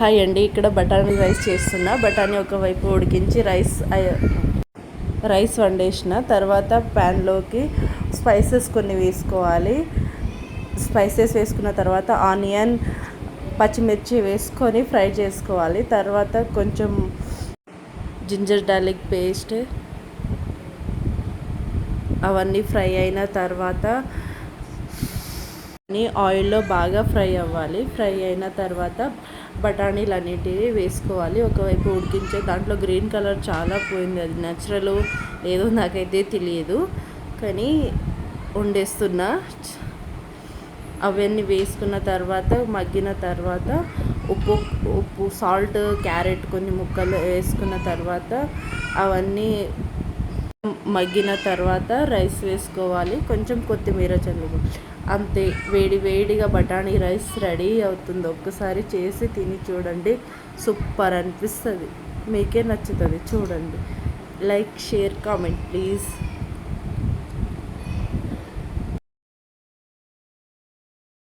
Hi అండి, ఇక్కడ బఠానీ రైస్ చేస్తున్నా. బఠానీ ఒకవైపు ఉడికించి రైస్ వండేసిన తర్వాత ప్యాన్లోకి స్పైసెస్ కొన్ని వేసుకోవాలి. స్పైసెస్ వేసుకున్న తర్వాత ఆనియన్, పచ్చిమిర్చి వేసుకొని ఫ్రై చేసుకోవాలి. తర్వాత కొంచెం జింజర్ గార్లిక్ పేస్ట్ అవన్నీ ఫ్రై అయిన తర్వాత ఆయిల్లో బాగా ఫ్రై అవ్వాలి. ఫ్రై అయిన తర్వాత బఠానీలు అన్నిటివి వేసుకోవాలి. ఒకవైపు ఉడికించే దాంట్లో గ్రీన్ కలర్ చాలా పోయింది, అది న్యాచురల్ ఏదో నాకైతే తెలియదు, కానీ వండేస్తున్నా. అవన్నీ వేసుకున్న తర్వాత మగ్గిన తర్వాత ఉప్పు సాల్ట్, క్యారెట్ కొన్ని ముక్కలు వేసుకున్న తర్వాత అవన్నీ మగ్గిన తర్వాత రైస్ వేసుకోవాలి. కొంచెం కొత్తిమీర చల్లుకోవాలి. అంతే, వేడిగా బఠానీ రైస్ రెడీ అవుతుంది. ఒక్కసారి చేసి తిని చూడండి, సూపర్ అనిపిస్తుంది. మీకే నచ్చుతుంది. చూడండి. Like, share, comment please.